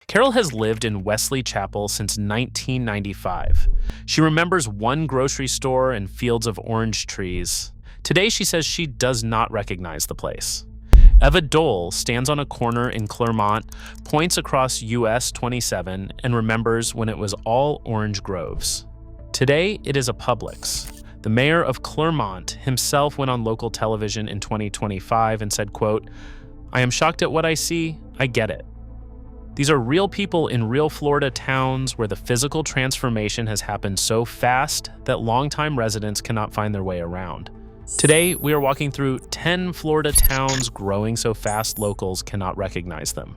Carol has lived in Wesley Chapel since 1995. She remembers one grocery store and fields of orange trees. Today, she says she does not recognize the place. Eva Dole stands on a corner in Clermont, points across US 27, and remembers when it was all orange groves. Today, it is a Publix. The mayor of Clermont himself went on local television in 2025 and said, quote, "I am shocked at what I see. I get it. These are real people in real Florida towns where the physical transformation has happened so fast that longtime residents cannot find their way around. Today, we are walking through 10 Florida towns growing so fast locals cannot recognize them.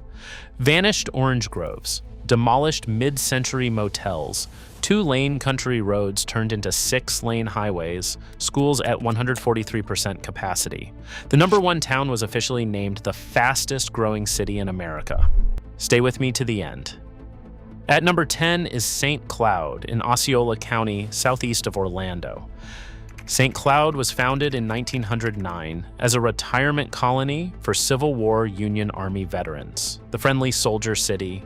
Vanished orange groves, demolished mid-century motels, 2-lane country roads turned into 6-lane highways, schools at 143% capacity. The #1 town was officially named the fastest growing city in America. Stay with me to the end. At number 10 is St. Cloud in Osceola County, southeast of Orlando. St. Cloud was founded in 1909 as a retirement colony for Civil War Union Army veterans, the friendly soldier city.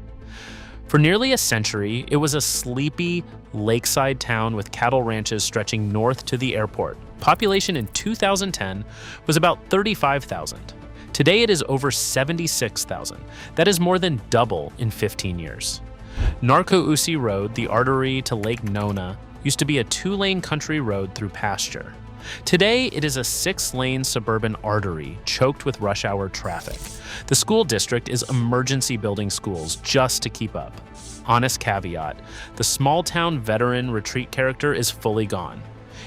For nearly a century, it was a sleepy lakeside town with cattle ranches stretching north to the airport. Population in 2010 was about 35,000. Today it is over 76,000. That is more than double in 15 years. Narcousie Road, the artery to Lake Nona, used to be a 2-lane country road through pasture. Today, it is a 6-lane suburban artery choked with rush hour traffic. The school district is emergency building schools just to keep up. Honest caveat, the small-town veteran retreat character is fully gone.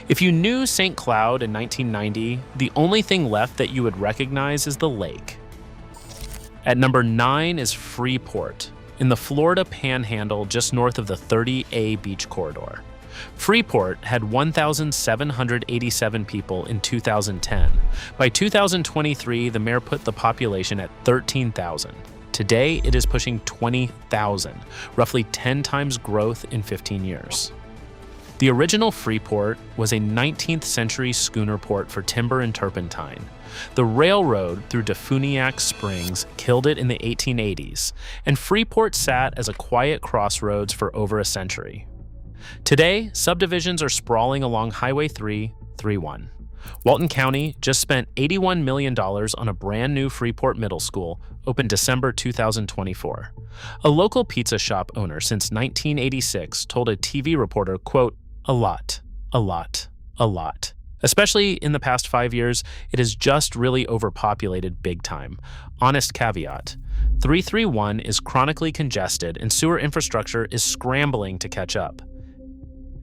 If you knew St. Cloud in 1990, the only thing left that you would recognize is the lake. At number 9 is Freeport, in the Florida Panhandle just north of the 30A beach corridor. Freeport had 1,787 people in 2010. By 2023, the mayor put the population at 13,000. Today, it is pushing 20,000, roughly 10 times growth in 15 years. The original Freeport was a 19th century schooner port for timber and turpentine. The railroad through Defuniak Springs killed it in the 1880s, and Freeport sat as a quiet crossroads for over a century. Today, subdivisions are sprawling along Highway 331. Walton County just spent $81 million on a brand new Freeport middle school, opened December 2024. A local pizza shop owner since 1986 told a TV reporter, quote, a lot. Especially in the past 5 years, it has just really overpopulated big time. Honest caveat. 331 is chronically congested and sewer infrastructure is scrambling to catch up.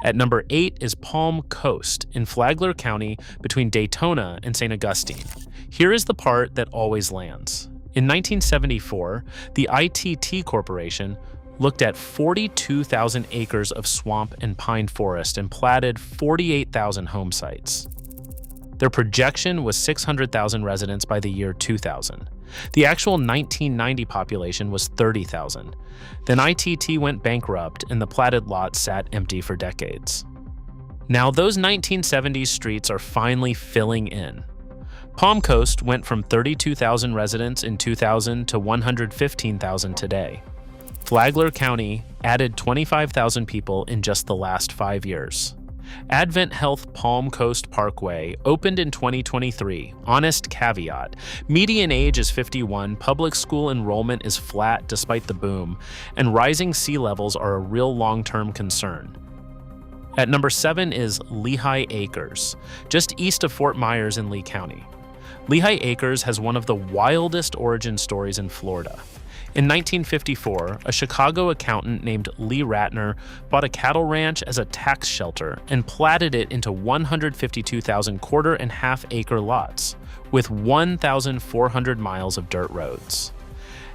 At number 8 is Palm Coast in Flagler County between Daytona and St. Augustine. Here is the part that always lands. In 1974, the ITT Corporation looked at 42,000 acres of swamp and pine forest and platted 48,000 home sites. Their projection was 600,000 residents by the year 2000. The actual 1990 population was 30,000. Then ITT went bankrupt and the platted lot sat empty for decades. Now those 1970s streets are finally filling in. Palm Coast went from 32,000 residents in 2000 to 115,000 today. Flagler County added 25,000 people in just the last 5 years. Advent Health Palm Coast Parkway opened in 2023. Honest caveat. Median age is 51, public school enrollment is flat despite the boom, and rising sea levels are a real long-term concern. At number 7 is Lehigh Acres, just east of Fort Myers in Lee County. Lehigh Acres has one of the wildest origin stories in Florida. In 1954, a Chicago accountant named Lee Ratner bought a cattle ranch as a tax shelter and platted it into 152,000 quarter-and-half-acre lots with 1,400 miles of dirt roads.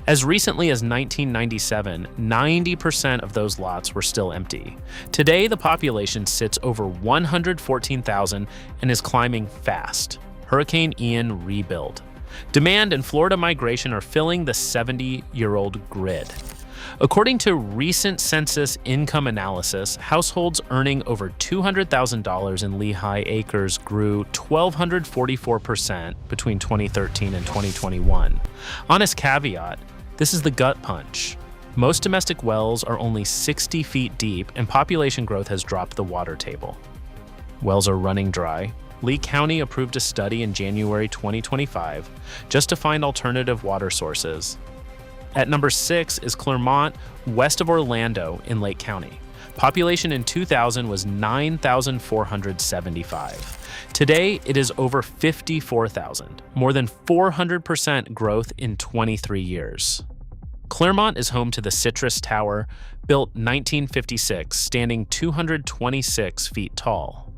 As recently as 1997, 90% of those lots were still empty. Today, the population sits over 114,000 and is climbing fast. Hurricane Ian rebuild. Demand and Florida migration are filling the 70-year-old grid. According to recent Census income analysis, households earning over $200,000 in Lehigh Acres grew 1,244% between 2013 and 2021. Honest caveat, this is the gut punch. Most domestic wells are only 60 feet deep, and population growth has dropped the water table. Wells are running dry. Lee County approved a study in January 2025 just to find alternative water sources. At number 6 is Clermont, west of Orlando in Lake County. Population in 2000 was 9,475. Today, it is over 54,000, more than 400% growth in 23 years. Clermont is home to the Citrus Tower, built 1956, standing 226 feet tall.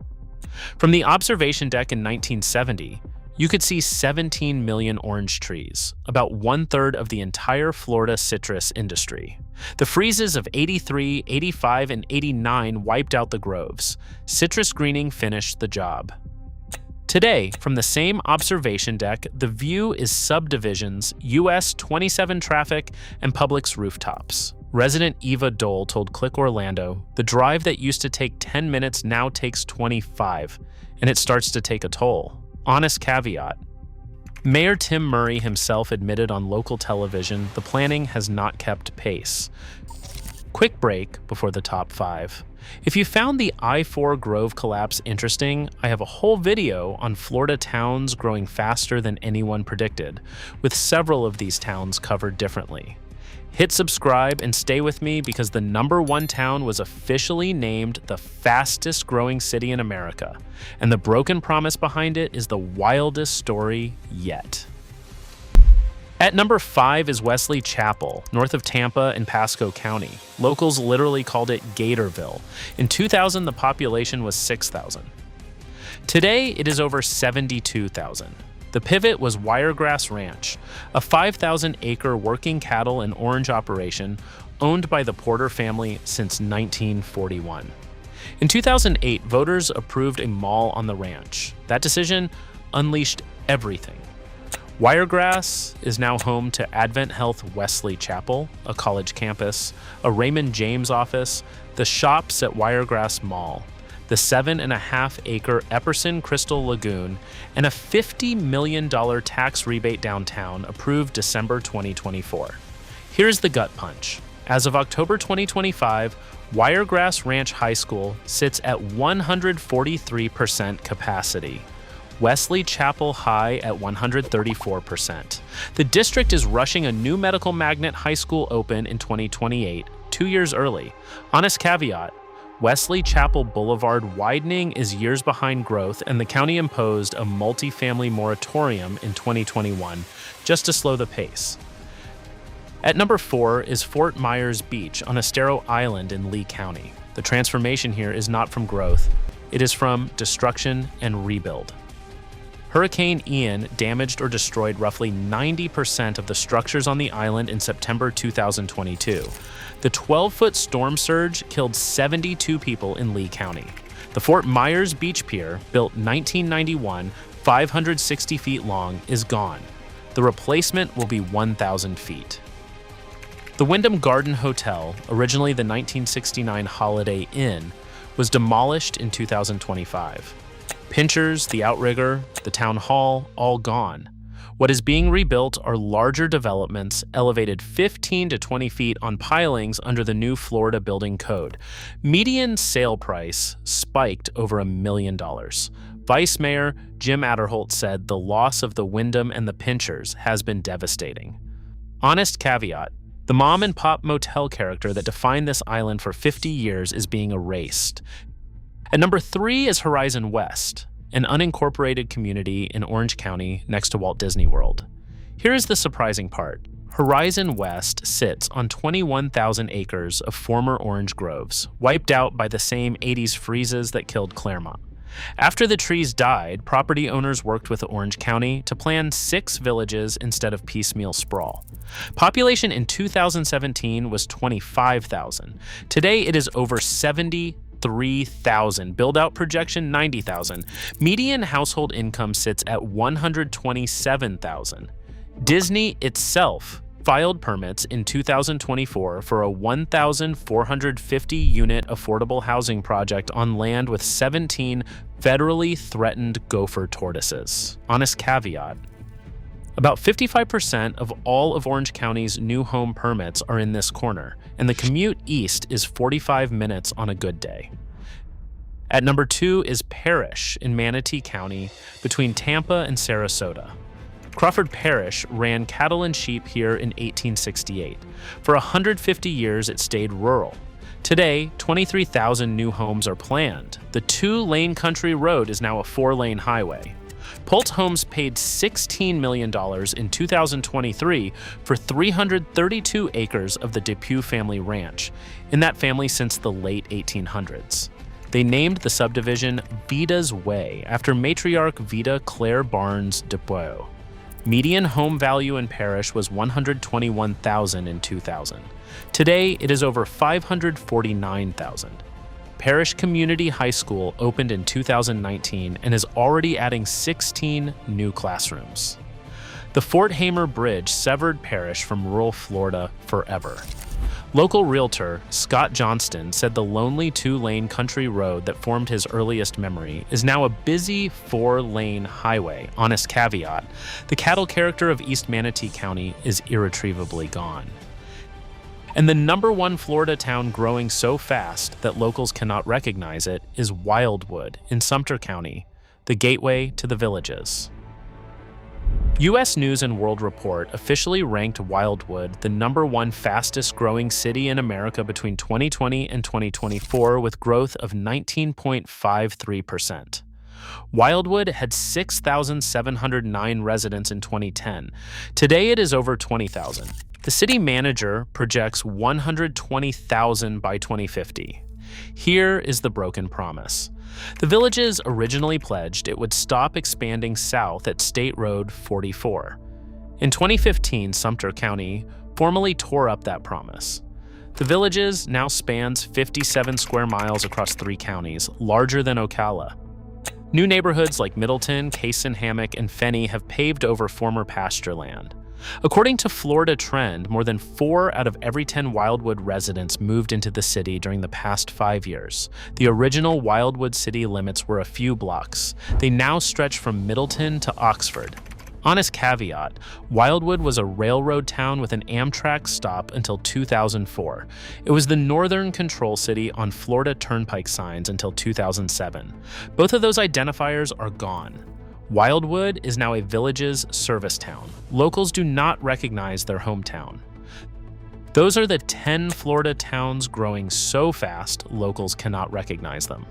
From the observation deck in 1970, you could see 17 million orange trees, about 1/3 of the entire Florida citrus industry. The freezes of 83, 85, and 89 wiped out the groves. Citrus greening finished the job. Today, from the same observation deck, the view is subdivisions, US 27 traffic, and Publix rooftops. Resident Eva Dole told Click Orlando, "The drive that used to take 10 minutes now takes 25, and it starts to take a toll." Honest caveat. Mayor Tim Murray himself admitted on local television the planning has not kept pace. Quick break before the top 5. If you found the I-4 Grove collapse interesting, I have a whole video on Florida towns growing faster than anyone predicted, with several of these towns covered differently. Hit subscribe and stay with me because the number 1 town was officially named the fastest growing city in America, and the broken promise behind it is the wildest story yet. At number 5 is Wesley Chapel, north of Tampa in Pasco County. Locals literally called it Gatorville. In 2000, the population was 6,000. Today, it is over 72,000. The pivot was Wiregrass Ranch, a 5,000-acre working cattle and orange operation owned by the Porter family since 1941. In 2008, voters approved a mall on the ranch. That decision unleashed everything. Wiregrass is now home to Advent Health Wesley Chapel, a college campus, a Raymond James office, the shops at Wiregrass Mall, the 7.5-acre Epperson Crystal Lagoon, and a $50 million tax rebate downtown approved December 2024. Here's the gut punch. As of October 2025, Wiregrass Ranch High School sits at 143% capacity. Wesley Chapel High at 134%. The district is rushing a new medical magnet high school open in 2028, 2 years early. Honest caveat, Wesley Chapel Boulevard widening is years behind growth, and the county imposed a multifamily moratorium in 2021 just to slow the pace. At number 4 is Fort Myers Beach on Estero Island in Lee County. The transformation here is not from growth, it is from destruction and rebuild. Hurricane Ian damaged or destroyed roughly 90% of the structures on the island in September 2022. The 12-foot storm surge killed 72 people in Lee County. The Fort Myers Beach Pier, built 1991, 560 feet long, is gone. The replacement will be 1,000 feet. The Wyndham Garden Hotel, originally the 1969 Holiday Inn, was demolished in 2025. Pinchers, the Outrigger, the Town Hall, all gone. What is being rebuilt are larger developments elevated 15 to 20 feet on pilings under the new Florida Building Code. Median sale price spiked over $1 million. Vice Mayor Jim Adderholt said the loss of the Wyndham and the Pinchers has been devastating. Honest caveat, the mom and pop motel character that defined this island for 50 years is being erased. At number 3 is Horizon West, an unincorporated community in Orange County next to Walt Disney World. Here is the surprising part. Horizon West sits on 21,000 acres of former orange groves, wiped out by the same 80s freezes that killed Clermont. After the trees died, property owners worked with Orange County to plan 6 villages instead of piecemeal sprawl. Population in 2017 was 25,000. Today it is over 73,000. Build-out projection 90,000. Median household income sits at 127,000. Disney itself filed permits in 2024 for a 1,450-unit affordable housing project on land with 17 federally threatened gopher tortoises. Honest caveat, About 55% of all of Orange County's new home permits are in this corner, and the commute east is 45 minutes on a good day. At number 2 is Parrish in Manatee County, between Tampa and Sarasota. Crawford Parrish ran cattle and sheep here in 1868. For 150 years, it stayed rural. Today, 23,000 new homes are planned. The 2-lane country road is now a 4-lane highway. Pulse Homes paid $16 million in 2023 for 332 acres of the Depew family ranch, in that family since the late 1800s. They named the subdivision Vida's Way after matriarch Vida Claire Barnes Depew. Median home value in Parrish was $121,000 in 2000. Today, it is over $549,000. Parrish Community High School opened in 2019 and is already adding 16 new classrooms. The Fort Hamer Bridge severed Parrish from rural Florida forever. Local realtor Scott Johnston said the lonely 2-lane country road that formed his earliest memory is now a busy 4-lane highway. Honest caveat, the cattle character of East Manatee County is irretrievably gone. And the number 1 Florida town growing so fast that locals cannot recognize it is Wildwood in Sumter County, the gateway to the Villages. U.S. News & World Report officially ranked Wildwood the number 1 fastest growing city in America between 2020 and 2024 with growth of 19.53%. Wildwood had 6,709 residents in 2010. Today it is over 20,000. The city manager projects 120,000 by 2050. Here is the broken promise. The Villages originally pledged it would stop expanding south at State Road 44. In 2015, Sumter County formally tore up that promise. The Villages now spans 57 square miles across 3 counties, larger than Ocala. New neighborhoods like Middleton, Cason, Hammock, and Fenney have paved over former pasture land. According to Florida Trend, more than 4 out of every 10 Wildwood residents moved into the city during the past 5 years. The original Wildwood city limits were a few blocks. They now stretch from Middleton to Oxford. Honest caveat, Wildwood was a railroad town with an Amtrak stop until 2004. It was the northern control city on Florida Turnpike signs until 2007. Both of those identifiers are gone. Wildwood is now a Villages service town. Locals do not recognize their hometown. Those are the 10 Florida towns growing so fast, locals cannot recognize them.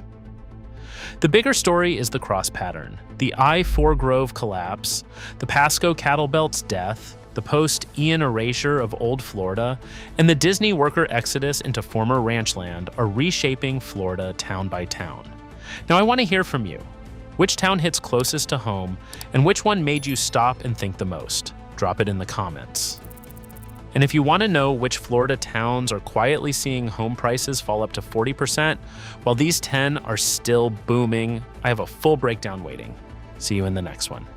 The bigger story is the cross pattern, the I-4 Grove collapse, the Pasco cattle belt's death, the post-Ian erasure of old Florida, and the Disney worker exodus into former ranch land are reshaping Florida town by town. Now I want to hear from you. Which town hits closest to home, and which one made you stop and think the most? Drop it in the comments. And if you want to know which Florida towns are quietly seeing home prices fall up to 40%, while these 10 are still booming, I have a full breakdown waiting. See you in the next one.